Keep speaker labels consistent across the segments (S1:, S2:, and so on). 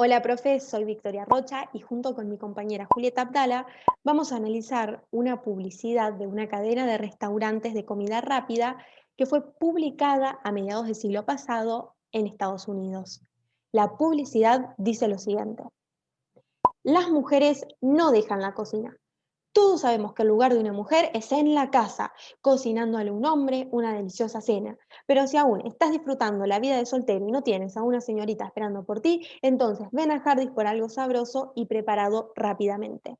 S1: Hola, profe, soy Victoria Rocha y junto con mi compañera Julieta Abdala vamos a analizar una publicidad de una cadena de restaurantes de comida rápida que fue publicada a mediados del siglo pasado en Estados Unidos. La publicidad dice lo siguiente: las mujeres no dejan la cocina. Todos sabemos que el lugar de una mujer es en la casa, cocinándole a un hombre una deliciosa cena. Pero si aún estás disfrutando la vida de soltero y no tienes a una señorita esperando por ti, entonces ven a Hardys por algo sabroso y preparado rápidamente.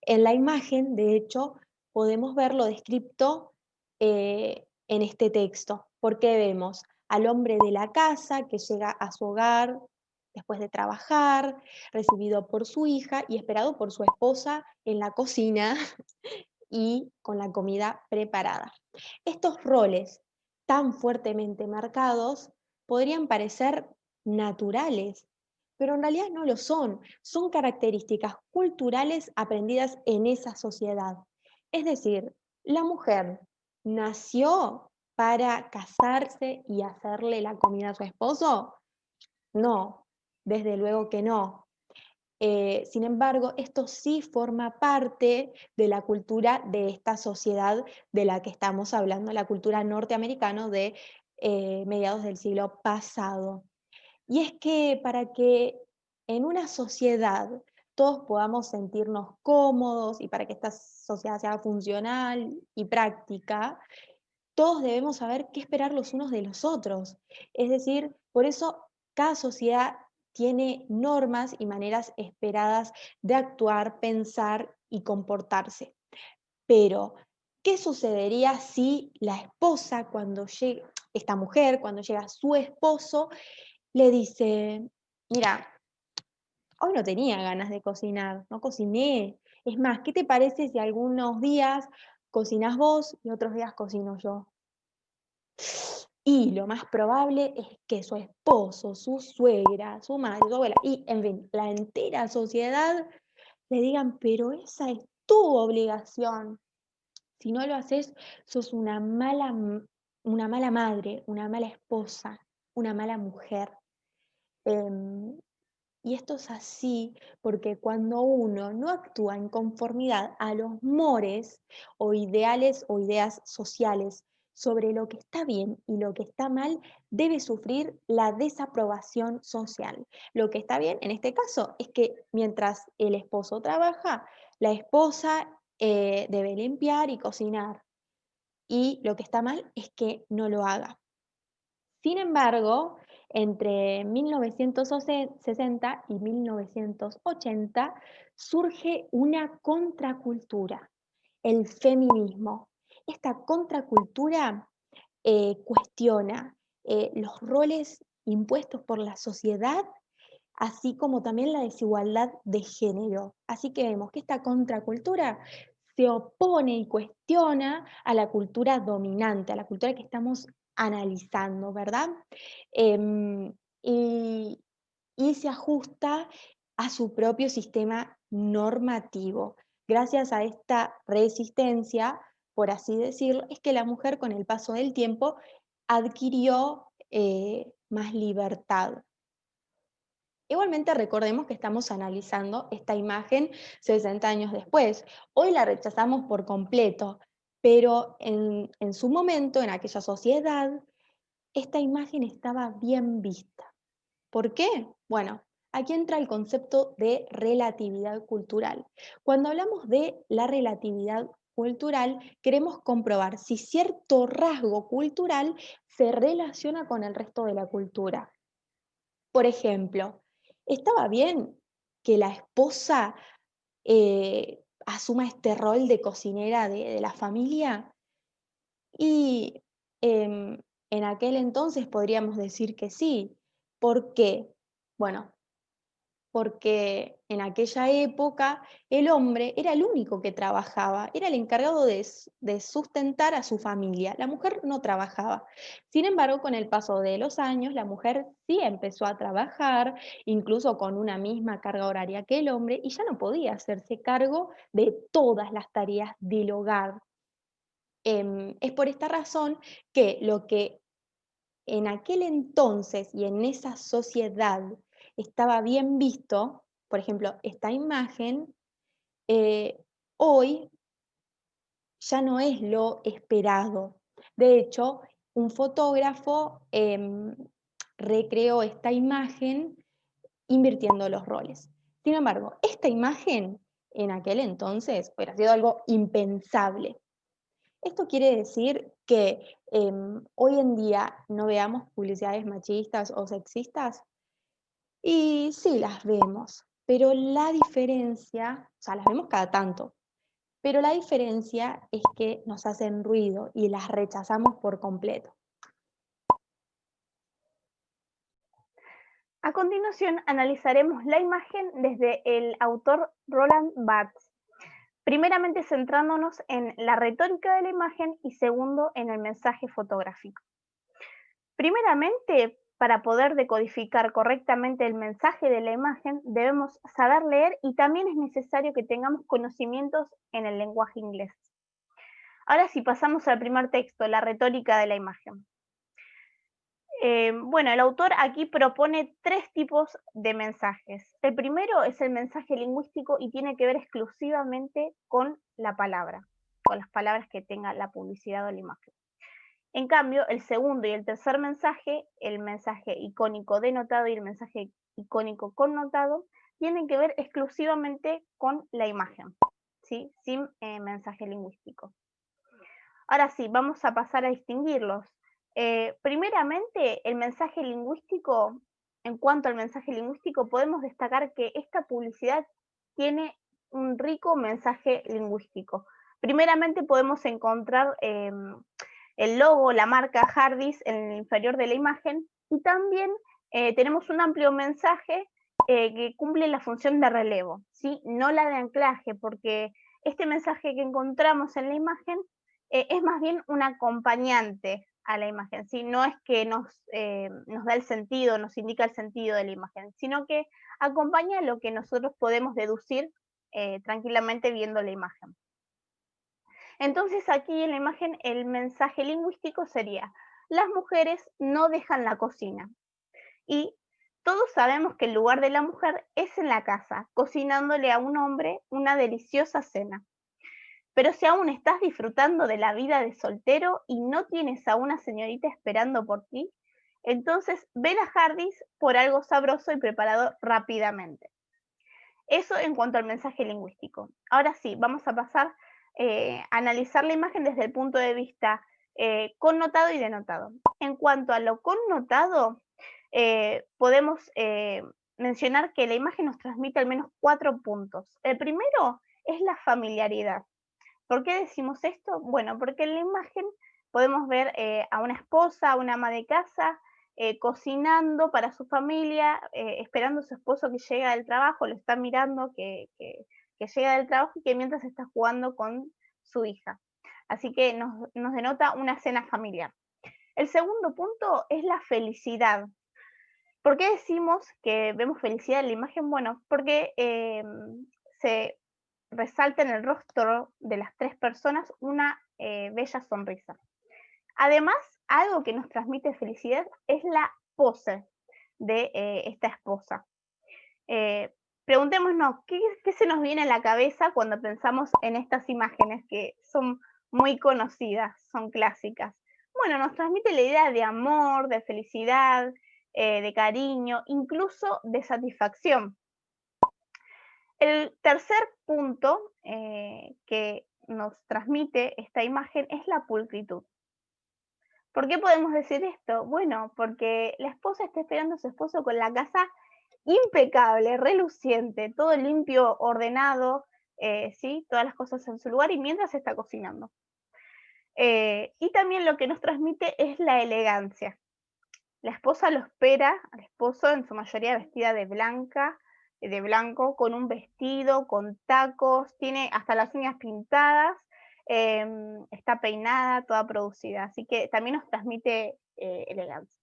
S1: En la imagen, de hecho, podemos ver lo descrito en este texto, porque vemos al hombre de la casa que llega a su hogar después de trabajar, recibido por su hija y esperado por su esposa en la cocina y con la comida preparada. Estos roles tan fuertemente marcados podrían parecer naturales, pero en realidad no lo son. Son características culturales aprendidas en esa sociedad. Es decir, la mujer nació para casarse y hacerle la comida a su esposo. No, desde luego que no. Sin embargo, esto sí forma parte de la cultura de esta sociedad de la que estamos hablando, la cultura norteamericana de mediados del siglo pasado. Y es que para que en una sociedad todos podamos sentirnos cómodos y para que esta sociedad sea funcional y práctica, todos debemos saber qué esperar los unos de los otros. Es decir, por eso cada sociedad tiene normas y maneras esperadas de actuar, pensar y comportarse. Pero, ¿qué sucedería si la esposa, cuando llega, esta mujer, cuando llega su esposo, le dice: mira, hoy no tenía ganas de cocinar, no cociné? Es más, ¿qué te parece si algunos días cocinas vos y otros días cocino yo? Y lo más probable es que su esposo, su suegra, su madre, su abuela y, en fin, la entera sociedad le digan: pero esa es tu obligación. Si no lo haces, sos una mala madre, una mala esposa, una mala mujer. Em, y esto es así porque cuando uno no actúa en conformidad a los mores o ideales o ideas sociales sobre lo que está bien y lo que está mal, debe sufrir la desaprobación social. Lo que está bien en este caso es que mientras el esposo trabaja, la esposa debe limpiar y cocinar. Y lo que está mal es que no lo haga. Sin embargo, entre 1960 y 1980 surge una contracultura, el feminismo. Esta contracultura cuestiona los roles impuestos por la sociedad, así como también la desigualdad de género. Así que vemos que esta contracultura se opone y cuestiona a la cultura dominante, a la cultura que estamos analizando, ¿verdad? Em, y, y se ajusta a su propio sistema normativo. Gracias a esta resistencia, por así decirlo, es que la mujer con el paso del tiempo adquirió más libertad. Igualmente recordemos que estamos analizando esta imagen 60 años después. Hoy la rechazamos por completo, pero en su momento, en aquella sociedad, esta imagen estaba bien vista. ¿Por qué? Bueno, aquí entra el concepto de relatividad cultural. Cuando hablamos de la relatividad cultural, queremos comprobar si cierto rasgo cultural se relaciona con el resto de la cultura. Por ejemplo, ¿estaba bien que la esposa asuma este rol de cocinera de la familia? Y en aquel entonces podríamos decir que sí. ¿Por qué? Bueno, porque en aquella época el hombre era el único que trabajaba, era el encargado de sustentar a su familia. La mujer no trabajaba. Sin embargo, con el paso de los años, la mujer sí empezó a trabajar, incluso con una misma carga horaria que el hombre, y ya no podía hacerse cargo de todas las tareas del hogar. Es por esta razón que lo que en aquel entonces y en esa sociedad estaba bien visto, por ejemplo, esta imagen, hoy ya no es lo esperado. De hecho, un fotógrafo recreó esta imagen invirtiendo los roles. Sin embargo, esta imagen en aquel entonces hubiera sido algo impensable. Esto quiere decir que hoy en día no veamos publicidades machistas o sexistas, y sí las vemos, pero la diferencia, o sea, las vemos cada tanto, pero la diferencia es que nos hacen ruido y las rechazamos por completo.
S2: A continuación, analizaremos la imagen desde el autor Roland Barthes, primeramente centrándonos en la retórica de la imagen y segundo en el mensaje fotográfico. Primeramente, para poder decodificar correctamente el mensaje de la imagen, debemos saber leer y también es necesario que tengamos conocimientos en el lenguaje inglés. Ahora sí, pasamos al primer texto, la retórica de la imagen. Bueno, el autor aquí propone tres tipos de mensajes. El primero es el mensaje lingüístico y tiene que ver exclusivamente con la palabra, con las palabras que tenga la publicidad o la imagen. En cambio, el segundo y el tercer mensaje, el mensaje icónico denotado y el mensaje icónico connotado, tienen que ver exclusivamente con la imagen, ¿sí? Sin mensaje lingüístico. Ahora sí, vamos a pasar a distinguirlos. Primeramente, el mensaje lingüístico, en cuanto al mensaje lingüístico, podemos destacar que esta publicidad tiene un rico mensaje lingüístico. Primeramente podemos encontrar el logo, la marca Hardee's en el inferior de la imagen y también tenemos un amplio mensaje que cumple la función de relevo, ¿sí? No la de anclaje, porque este mensaje que encontramos en la imagen es más bien un acompañante a la imagen, ¿sí? No es que nos da el sentido, nos indica el sentido de la imagen, sino que acompaña lo que nosotros podemos deducir tranquilamente viendo la imagen. Entonces aquí en la imagen el mensaje lingüístico sería, las mujeres no dejan la cocina. Y todos sabemos que el lugar de la mujer es en la casa, cocinándole a un hombre una deliciosa cena. Pero si aún estás disfrutando de la vida de soltero y no tienes a una señorita esperando por ti, entonces ven a Hardee's por algo sabroso y preparado rápidamente. Eso en cuanto al mensaje lingüístico. Ahora sí, vamos a pasar a analizar la imagen desde el punto de vista connotado y denotado. En cuanto a lo connotado, podemos mencionar que la imagen nos transmite al menos 4 puntos. El primero es la familiaridad. ¿Por qué decimos esto? Bueno, porque en la imagen podemos ver a una esposa, a una ama de casa, cocinando para su familia, esperando a su esposo que llega del trabajo, lo está mirando que llega del trabajo y que mientras está jugando con su hija. Así que nos denota una cena familiar. El segundo punto es la felicidad. ¿Por qué decimos que vemos felicidad en la imagen? Bueno, porque se resalta en el rostro de las tres personas una bella sonrisa. Además, algo que nos transmite felicidad es la pose de esta esposa. Preguntémonos, ¿qué se nos viene a la cabeza cuando pensamos en estas imágenes que son muy conocidas, son clásicas? Bueno, nos transmite la idea de amor, de felicidad, de cariño, incluso de satisfacción. El tercer punto que nos transmite esta imagen es la pulcritud. ¿Por qué podemos decir esto? Bueno, porque la esposa está esperando a su esposo con la casa impecable, reluciente, todo limpio, ordenado, ¿sí? Todas las cosas en su lugar y mientras está cocinando. Y también lo que nos transmite es la elegancia. La esposa lo espera al esposo, en su mayoría vestida de blanco, con un vestido, con tacos, tiene hasta las uñas pintadas, está peinada, toda producida, así que también nos transmite elegancia.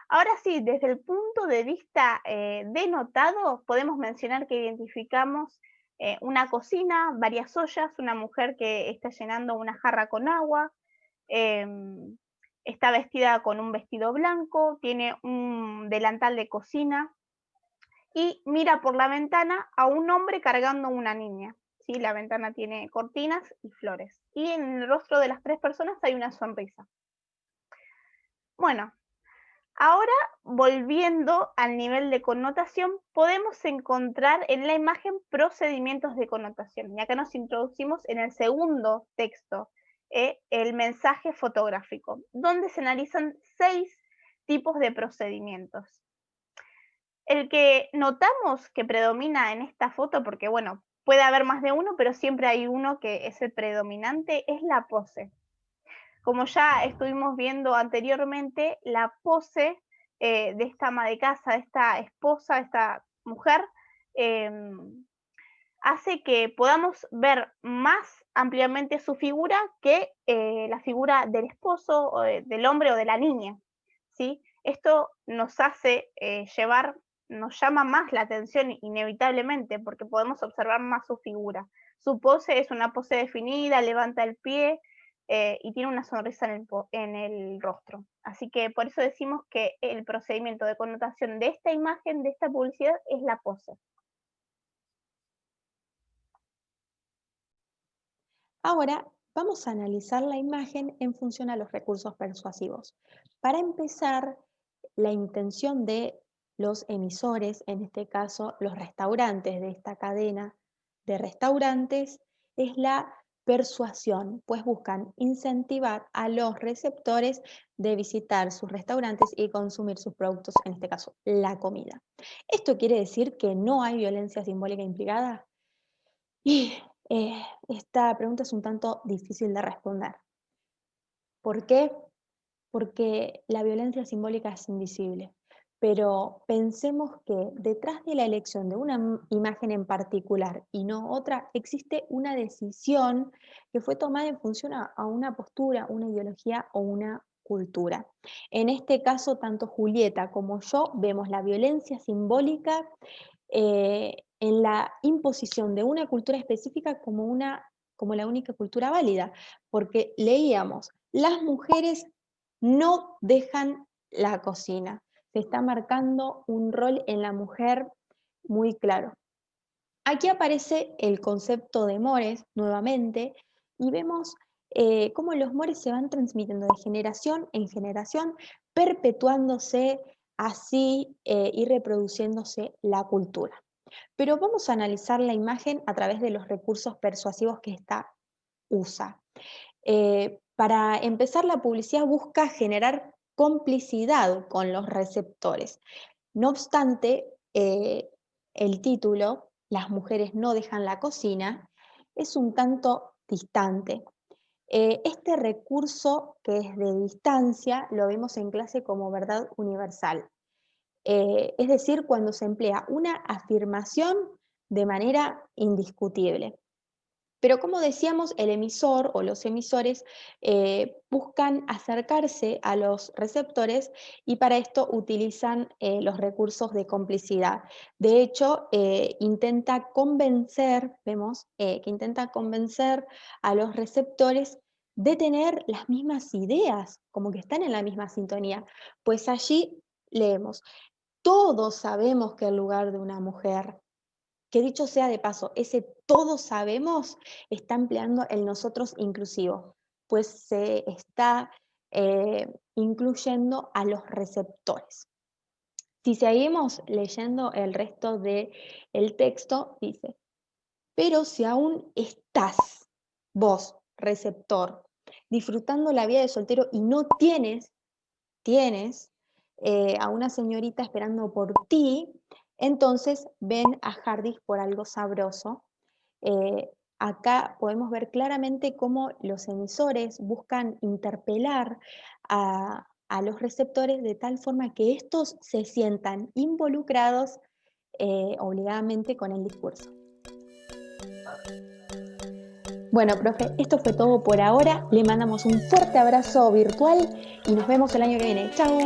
S2: Ahora sí, desde el punto de vista denotado, podemos mencionar que identificamos una cocina, varias ollas, una mujer que está llenando una jarra con agua, está vestida con un vestido blanco, tiene un delantal de cocina, y mira por la ventana a un hombre cargando a una niña. ¿Sí? La ventana tiene cortinas y flores. Y en el rostro de las 3 personas hay una sonrisa. Bueno, ahora volviendo al nivel de connotación, podemos encontrar en la imagen procedimientos de connotación. Y acá nos introducimos en el segundo texto, el mensaje fotográfico, donde se analizan 6 tipos de procedimientos. El que notamos que predomina en esta foto, porque bueno, puede haber más de uno, pero siempre hay uno que es el predominante, es la pose. Como ya estuvimos viendo anteriormente, la pose de esta ama de casa, de esta esposa, de esta mujer, hace que podamos ver más ampliamente su figura que la figura del esposo, o del hombre o de la niña, ¿sí? Esto nos hace nos llama más la atención inevitablemente porque podemos observar más su figura. Su pose es una pose definida, levanta el pie y tiene una sonrisa en el rostro. Así que por eso decimos que el procedimiento de connotación de esta imagen, de esta publicidad, es la pose.
S1: Ahora vamos a analizar la imagen en función a los recursos persuasivos. Para empezar, la intención de los emisores, en este caso los restaurantes de esta cadena de restaurantes, es la persuasión, pues buscan incentivar a los receptores de visitar sus restaurantes y consumir sus productos, en este caso la comida. ¿Esto quiere decir que no hay violencia simbólica implicada? Y esta pregunta es un tanto difícil de responder. ¿Por qué? Porque la violencia simbólica es invisible. Pero pensemos que detrás de la elección de una imagen en particular y no otra, existe una decisión que fue tomada en función a una postura, una ideología o una cultura. En este caso, tanto Julieta como yo vemos la violencia simbólica en la imposición de una cultura específica como la única cultura válida, porque leíamos, las mujeres no dejan la cocina, se está marcando un rol en la mujer muy claro. Aquí aparece el concepto de mores nuevamente y vemos cómo los mores se van transmitiendo de generación en generación, perpetuándose así y reproduciéndose la cultura. Pero vamos a analizar la imagen a través de los recursos persuasivos que esta usa. Para empezar, la publicidad busca generar complicidad con los receptores. No obstante, el título, Las mujeres no dejan la cocina, es un tanto distante. Este recurso que es de distancia lo vemos en clase como verdad universal. Es decir, cuando se emplea una afirmación de manera indiscutible. Pero como decíamos, el emisor o los emisores buscan acercarse a los receptores y para esto utilizan los recursos de complicidad. De hecho, intenta convencer, vemos que intenta convencer a los receptores de tener las mismas ideas, como que están en la misma sintonía. Pues allí leemos, todos sabemos que el lugar de una mujer, que dicho sea de paso, ese todos sabemos está empleando el nosotros inclusivo, pues se está incluyendo a los receptores. Si seguimos leyendo el resto del texto, dice, pero si aún estás, vos, receptor, disfrutando la vida de soltero y no tienes a una señorita esperando por ti, entonces ven a Hardis por algo sabroso. Acá podemos ver claramente cómo los emisores buscan interpelar a los receptores de tal forma que estos se sientan involucrados obligadamente con el discurso. Bueno, profe, esto fue todo por ahora. Le mandamos un fuerte abrazo virtual y nos vemos el año que viene. ¡Chao!